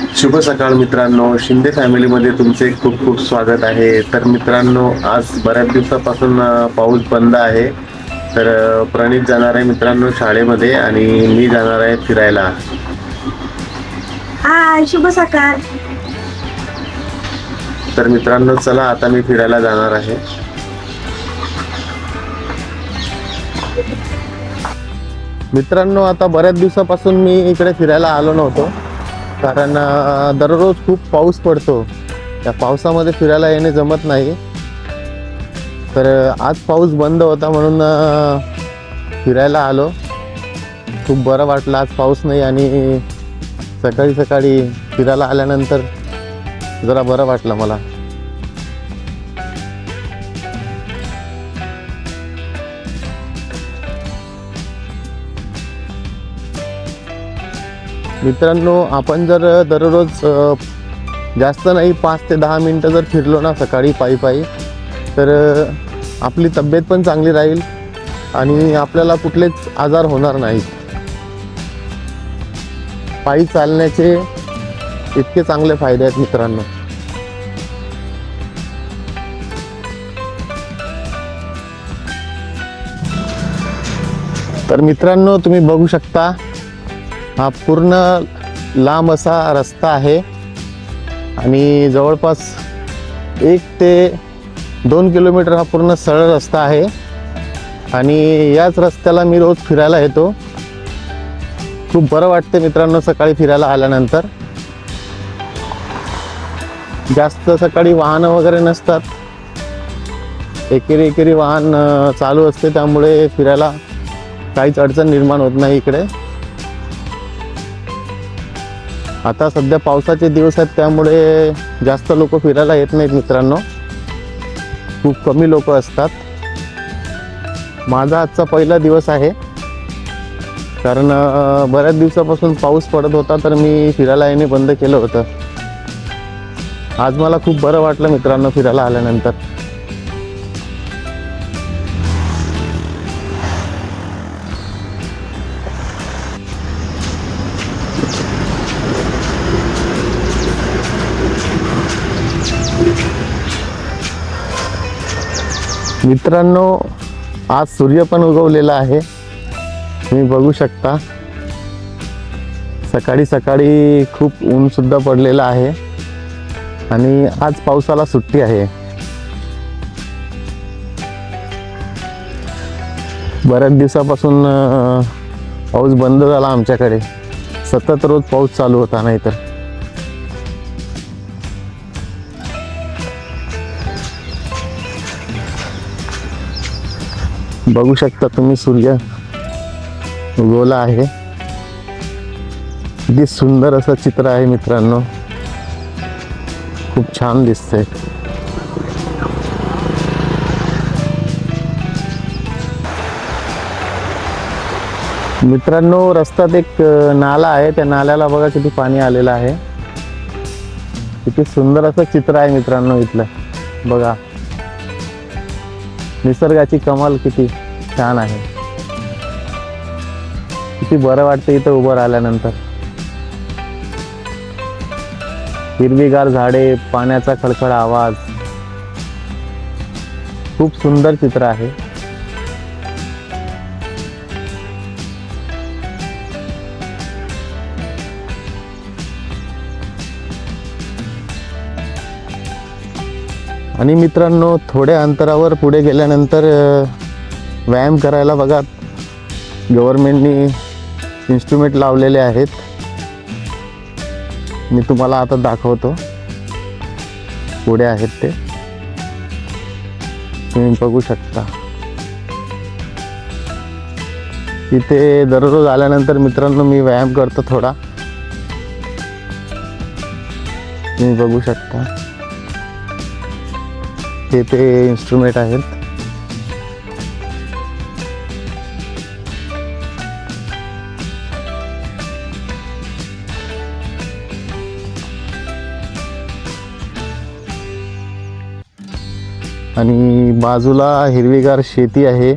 शुभ सकाळ मित्रांनो, शिंदे फॅमिलीमध्ये तुमचे खूप खूप स्वागत आहे. तर मित्रांनो, आज बऱ्याच दिवसापासून पाऊस बंद आहे. तर प्रणित जाणार आहे मित्रांनो शाळेमध्ये आणि मी जाणार आहे फिरायला. हाय, शुभ सकाळ. तर मित्रांनो, चला आता मी फिरायला जाणार आहे. मित्रांनो, आता बऱ्याच दिवसापासून मी इकडे फिरायला आलो नव्हतो, कारण दररोज खूप पाऊस पडतो. त्या पावसामध्ये फिरायला येणे जमत नाही. तर आज पाऊस बंद होता म्हणून फिरायला आलो. खूप बरं वाटलं आज पाऊस नाही आणि सकाळी सकाळी फिरायला आल्यानंतर जरा बरं वाटलं मला. मित्रांनो, आपण जर दररोज जास्त नाही 5 ते 10 मिनटं जर फिरलो ना सकाळी पायी पायी, तर आपली तब्येत पण चांगली राहील आणि आपल्याला कुठलेच आजार होणार नाहीत. पायी चालण्याचे इतके चांगले फायदे आहेत मित्रांनो. तर मित्रांनो, तुम्ही बघू शकता, हा पूर्ण लांब असा रस्ता आहे आणि जवळपास 1 ते 2 किलोमीटर हा पूर्ण सरळ रस्ता आहे आणि याच रस्त्याला मी रोज फिरायला येतो. खूप बरं वाटते मित्रांनो सकाळी फिरायला आल्यानंतर. जास्त सकाळी वाहनं वगैरे नसतात, एकेरी वाहन चालू असते, त्यामुळे फिरायला काहीच अडचण निर्माण होत नाही इकडे. आता सध्या पावसाचे दिवस आहेत, त्यामुळे जास्त लोक फिरायला येत नाहीत मित्रांनो. खूप कमी लोक असतात. माझा आजचा पहिला दिवस आहे, कारण बऱ्याच दिवसापासून पाऊस पडत होता, तर मी फिरायला येणे बंद केलं होतं. आज मला खूप बरं वाटलं मित्रांनो फिरायला आल्यानंतर. मित्रांनो, आज सूर्य पण उगवलेला आहे, तुम्ही बघू शकता. सकाळी सकाळी खूप ऊन सुद्धा पडलेलं आहे आणि आज पावसाला सुट्टी आहे. बऱ्याच दिवसापासून पाऊस बंद झाला आमच्याकडे. सतत रोज पाऊस चालू होता. नाहीतर बघू शकता तुम्ही, सूर्य उगवला आहे. किती सुंदर असं चित्र आहे मित्रांनो, खूप छान दिसतंय. मित्रांनो, रस्त्यात एक नाला आहे, त्या नाल्याला बघा किती पाणी आलेलं आहे. किती सुंदर असं चित्र आहे मित्रांनो इथलं. बघा, निसर्गाची कमाल किती छान आहे. किती बरं वाटतं इथं उभं राहिल्यानंतर. हिरवीगार झाडे, पाण्याचा खळखळ आवाज, खूप सुंदर चित्र आहे. आणि मित्रांनो, थोड्या अंतरावर पुढे गेल्यानंतर व्यायाम करायला बघा गव्हर्नमेंटनी इन्स्ट्रुमेंट लावलेले आहेत. मी तुम्हाला आता दाखवतो. पुढे आहेत ते, तुम्ही बघू शकता. इथे दररोज आल्यानंतर मित्रांनो मी व्यायाम करतो थोडा. तुम्ही बघू शकता, ते इन्स्ट्रुमेंट आहेत. आणि बाजूला हिरवीगार शेती आहे.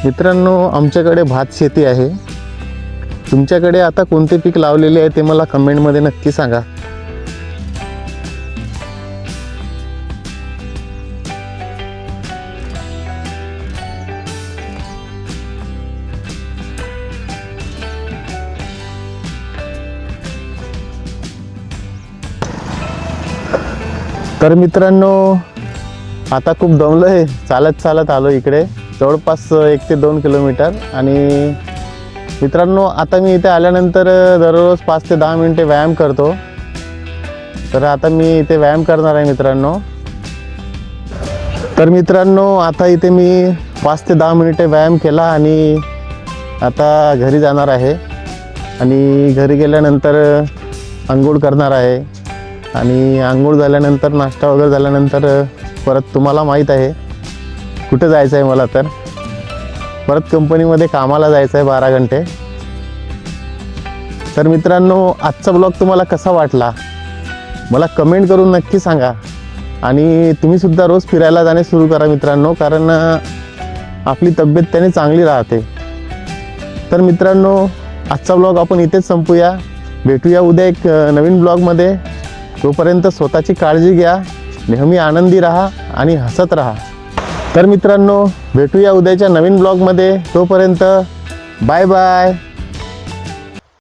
मित्रांनो, आमच्याकडे भात शेती आहे. तुमच्याकडे आता कोणते पीक लावलेले आहे ते मला कमेंटमध्ये नक्की सांगा. तर मित्रांनो, आता खूप दमलो आहे. चालत चालत आलो इकडे, जवळपास 1 ते 2 किलोमीटर. आणि मित्रांनो, आता मी इथे आल्यानंतर दररोज 5 ते 10 मिनिटे व्यायाम करतो. तर आता मी इथे व्यायाम करणार आहे मित्रांनो. तर मित्रांनो, आता इथे मी 5 ते 10 मिनिटे व्यायाम केला आणि आता घरी जाणार आहे. आणि घरी गेल्यानंतर अंघोळ करणार आहे. आणि अंघोळ झाल्यानंतर, नाश्ता वगैरे झाल्यानंतर परत तुम्हाला माहीत आहे कुठं जायचं आहे मला. तर परत कंपनीमध्ये कामाला जायचं आहे 12 घंटे. तर मित्रांनो, आजचा ब्लॉग तुम्हाला कसा वाटला मला कमेंट करून नक्की सांगा. आणि तुम्हीसुद्धा रोज फिरायला जाणे सुरू करा मित्रांनो, कारण आपली तब्येत त्याने चांगली राहते. तर मित्रांनो, आजचा ब्लॉग आपण इथेच संपूया. भेटूया उद्या एक नवीन ब्लॉगमध्ये. तोपर्यंत स्वतःची काळजी घ्या, नेहमी आनंदी राहा आणि हसत राहा. तर मित्रांनो, भेटूया उद्याच्या नवीन ब्लॉगमध्ये. तोपर्यंत बाय बाय.